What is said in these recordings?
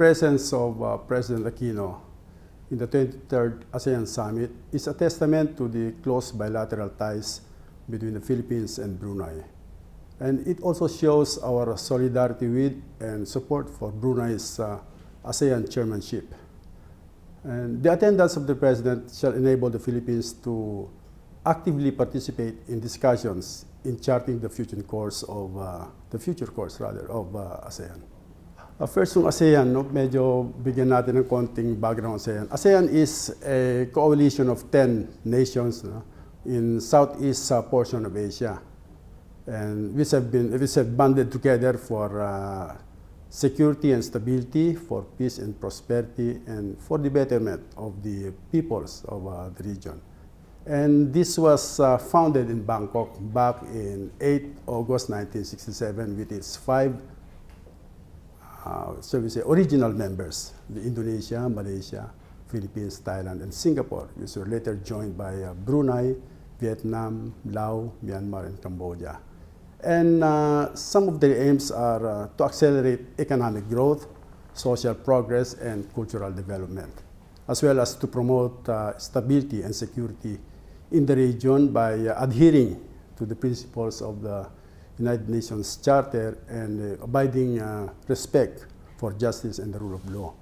presence of President Aquino in the 23rd ASEAN Summit is a testament to the close bilateral ties between the Philippines and Brunei. And it also shows our solidarity with and support for Brunei's ASEAN chairmanship. And the attendance of the President shall enable the Philippines to actively participate in discussions in charting the future course of ASEAN. First yung ASEAN, no? Medyo bigyan natin ng konting background ASEAN. ASEAN is a coalition of 10 nations, no? In southeast portion of Asia, and which have banded together for security and stability, for peace and prosperity, and for the betterment of the peoples of the region. And this was founded in Bangkok back in 8 August 1967 with its 5 original members, the Indonesia, Malaysia, Philippines, Thailand, and Singapore, which were later joined by Brunei, Vietnam, Laos, Myanmar, and Cambodia. And some of their aims are to accelerate economic growth, social progress, and cultural development, as well as to promote stability and security in the region by adhering to the principles of the United Nations Charter and abiding respect for justice and the rule of law.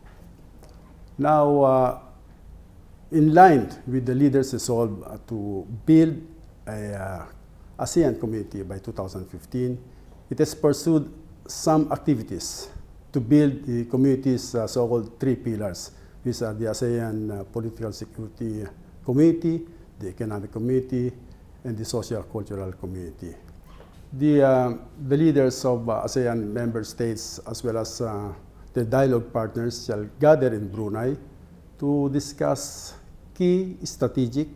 Now, in line with the leaders' resolve to build a ASEAN community by 2015, it has pursued some activities to build the community's so-called 3 pillars. These are the ASEAN Political Security Community, the Economic Community, and the Social Cultural Community. The leaders of ASEAN member states, as well as the dialogue partners, shall gather in Brunei to discuss key strategic,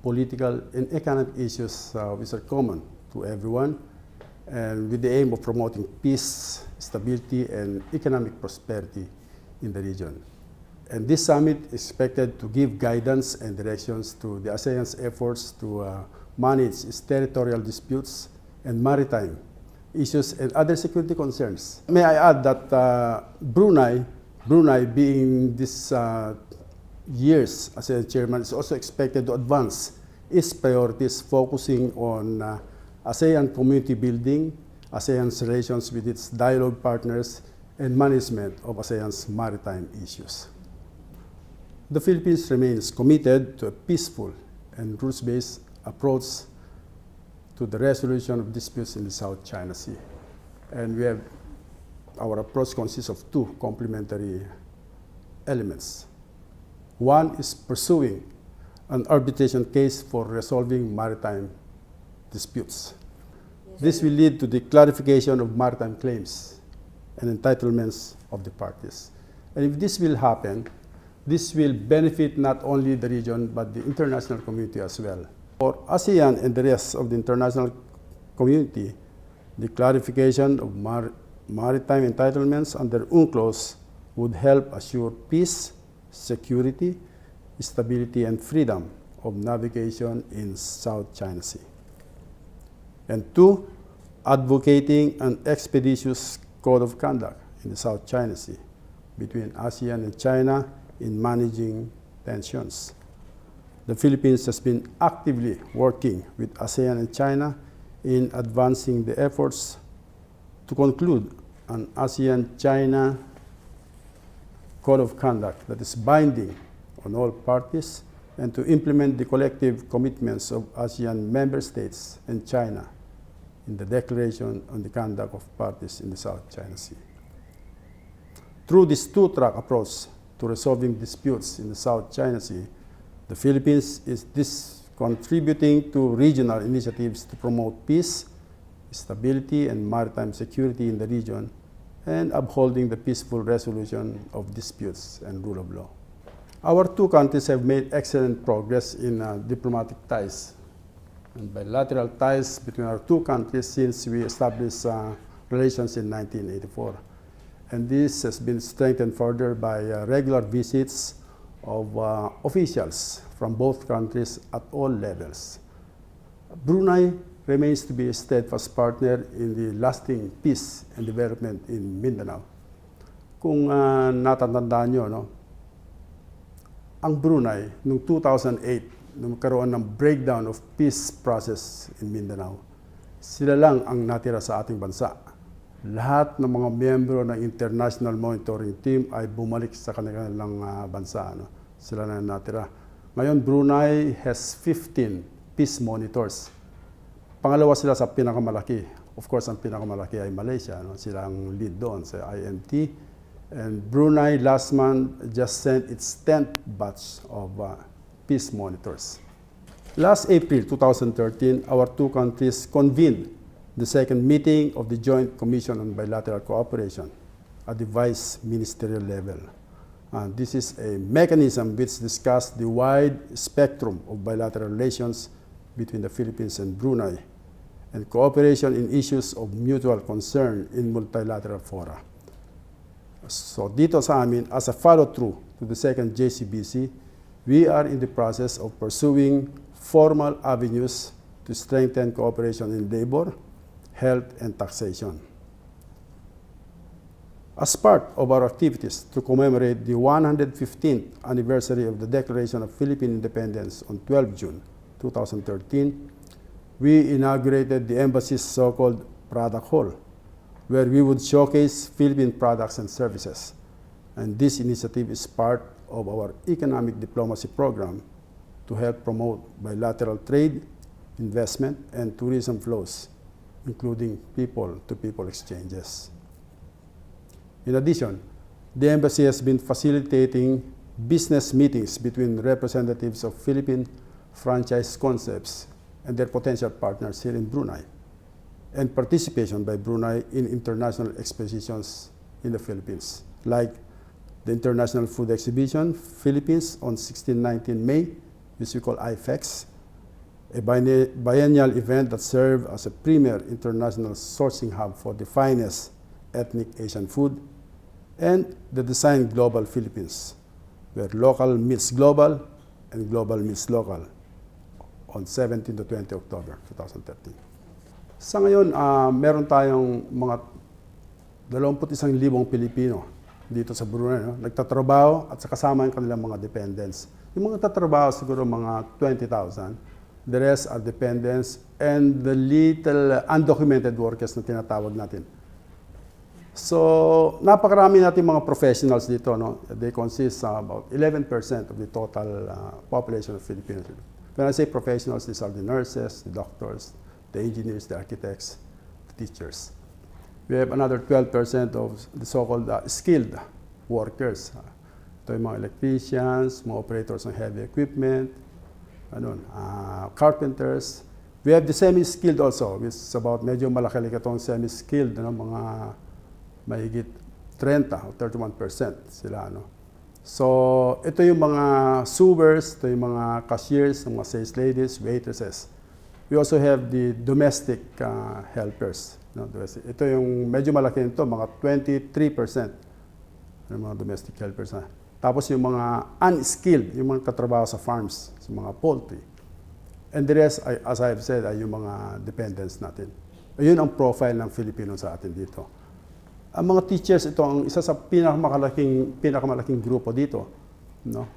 political, and economic issues which are common to everyone, and with the aim of promoting peace, stability, and economic prosperity in the region. And this summit is expected to give guidance and directions to the ASEAN's efforts to manage its territorial disputes and maritime issues and other security concerns. May I add that Brunei being this years as a chairman, is also expected to advance its priorities focusing on ASEAN community building, ASEAN's relations with its dialogue partners, and management of ASEAN's maritime issues. The Philippines remains committed to a peaceful and rules-based approach to the resolution of disputes in the South China Sea. And our approach consists of 2 complementary elements. One is pursuing an arbitration case for resolving maritime disputes. This will lead to the clarification of maritime claims and entitlements of the parties. And if this will happen, this will benefit not only the region, but the international community as well. For ASEAN and the rest of the international community, the clarification of maritime entitlements under UNCLOS would help assure peace, security, stability, and freedom of navigation in South China Sea. And 2, advocating an expeditious code of conduct in the South China Sea between ASEAN and China in managing tensions. The Philippines has been actively working with ASEAN and China in advancing the efforts to conclude an ASEAN-China Code of Conduct that is binding on all parties and to implement the collective commitments of ASEAN member states and China in the Declaration on the Conduct of Parties in the South China Sea. Through this 2-track approach to resolving disputes in the South China Sea, the Philippines is contributing to regional initiatives to promote peace, stability, and maritime security in the region, and upholding the peaceful resolution of disputes and rule of law. Our 2 countries have made excellent progress in diplomatic ties and bilateral ties between our 2 countries since we established relations in 1984. And this has been strengthened further by regular visits of officials from both countries at all levels. Brunei remains to be a steadfast partner in the lasting peace and development in Mindanao. Kung natatandaan nyo, no, ang Brunei, noong 2008, nung magkaroon ng breakdown of peace process in Mindanao, sila lang ang natira sa ating bansa. Lahat ng mga miyembro ng International Monitoring Team ay bumalik sa kanilang bansa. No? Sila na natira. Ngayon, Brunei has 15 peace monitors. Pangalawa sila sa pinakamalaki. Of course, ang pinakamalaki ay Malaysia. No? Sila ang lead doon sa IMT. And Brunei last month just sent its 10th batch of peace monitors. Last April 2013, our two countries convened the second meeting of the Joint Commission on Bilateral Cooperation at the vice ministerial level. This is a mechanism which discusses the wide spectrum of bilateral relations between the Philippines and Brunei and cooperation in issues of mutual concern in multilateral fora. So dito sa amin, as a follow-through to the second JCBC, we are in the process of pursuing formal avenues to strengthen cooperation in labor, health, and taxation. As part of our activities to commemorate the 115th anniversary of the Declaration of Philippine Independence on 12 June 2013, we inaugurated the embassy's so-called Product Hall, where we would showcase Philippine products and services. And this initiative is part of our economic diplomacy program to help promote bilateral trade, investment, and tourism flows, including people-to-people exchanges. In addition, the embassy has been facilitating business meetings between representatives of Philippine franchise concepts and their potential partners here in Brunei, and participation by Brunei in international expositions in the Philippines, like the International Food Exhibition, Philippines on 16-19 May, which we call IFEX, a biennial event that served as a premier international sourcing hub for the finest ethnic Asian food, and the Design Global Philippines, where local meets global and global meets local on 17 to 20 October 2013. Sa ngayon, meron tayong mga 21,000 Pilipino dito sa Brunei, no? Nagtatrabaho at sa kasama yung kanilang mga dependents. Yung mga tatrabaho siguro mga 20,000. The rest are dependents and the little undocumented workers na tinatawag natin. So, napakarami natin mga professionals dito. No? They consist about 11% of the total population of Filipinos. When I say professionals, these are the nurses, the doctors, the engineers, the architects, the teachers. We have another 12% of the so-called skilled workers. Ito yung mga electricians, mga operators ng heavy equipment, carpenters. We have the semi-skilled also, which is about medyo malaki-laki itong semi-skilled, mga mahigit 30 o 31% sila. So, ito yung mga sewers, ito yung mga cashiers, mga sales ladies, waitresses. We also have the domestic helpers. Ito yung medyo malaki nito, mga 23% ng mga domestic helpers. Tapos yung mga unskilled, yung mga katrabaho sa farms, sa mga poultry. And the rest, as I have said, ay yung mga dependents natin. Ayun ang profile ng Filipino sa atin dito. Ang mga teachers, ito ang isa sa pinakamalaking grupo dito. No?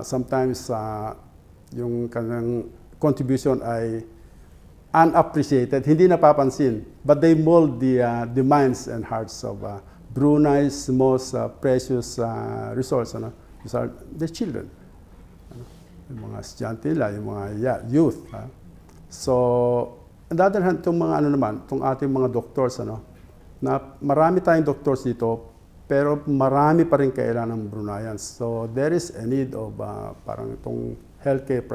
Sometimes, yung kanilang contribution ay unappreciated, hindi napapansin, but they mold the minds and hearts of Brunei's most precious resource. These are the children. Yung mga estudyante nila, yung mga youth. So, on the other hand, itong mga itong ating mga doctors, na marami tayong doctors dito, pero marami pa rin kailangan ng Bruneians. So, there is a need of parang itong healthcare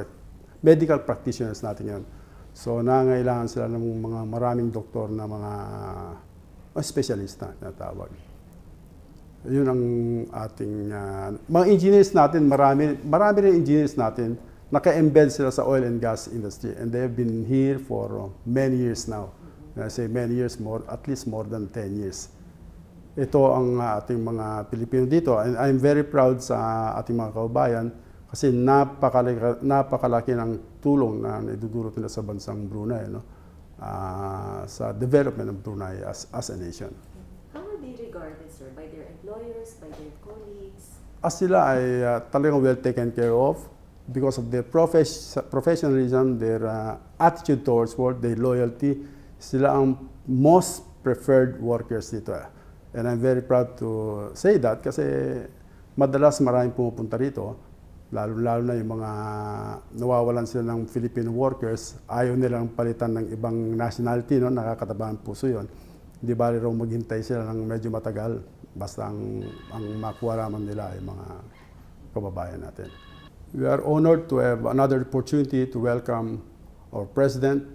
medical practitioners natin yun. So, nangailangan sila ng mga maraming doktor na mga specialista na tawag. Yun ang ating mga engineers natin, marami rin engineers natin, naka-embed sila sa oil and gas industry, and they have been here for many years now. When I say many years, at least more than 10 years. Ito ang ating mga Pilipino dito, and I'm very proud sa ating mga kababayan kasi napakalaki ng tulong na idudulot nila sa bansang Brunei, sa development of Brunei as a nation. How are they regarded, sir? By their employers, by their colleagues? Sila ay talagang well taken care of because of their professionalism, their attitude towards work, their loyalty. Sila ang most preferred workers dito. And I'm very proud to say that kasi madalas maraming pumupunta rito, lalo na yung mga nawawalan sila ng Filipino workers, ayaw nilang palitan ng ibang nationality, no? Nakakataba ang puso yun. Hindi bali raw maghintay sila ng medyo matagal, basta ang makuha naman nila ay mga kababayan natin. We are honored to have another opportunity to welcome our President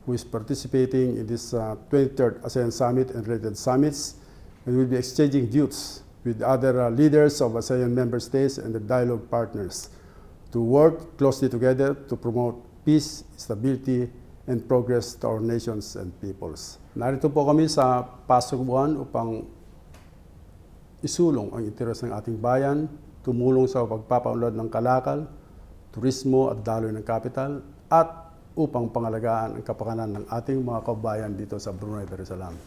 who is participating in this 23rd ASEAN Summit and related summits, and will be exchanging views with other leaders of ASEAN member states and the dialogue partners to work closely together to promote peace, stability, and progress to our nations and peoples. Narito po kami sa Pasukuan upang isulong ang interes ng ating bayan, tumulong sa pagpapaunlad ng kalakal, turismo at daloy ng kapital, at upang pangalagaan ang kapakanan ng ating mga kabayan dito sa Brunei Darussalam.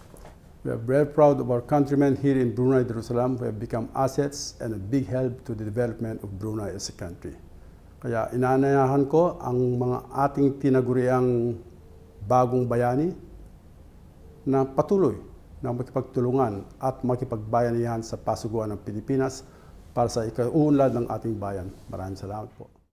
We are very proud of our countrymen here in Brunei Darussalam who have become assets and a big help to the development of Brunei as a country. Kaya inaanayahan ko ang mga ating tinaguriang bagong bayani na patuloy na makipagtulungan at makipagbayanihan sa pasuguan ng Pilipinas para sa ikauunlad ng ating bayan. Maraming salamat po.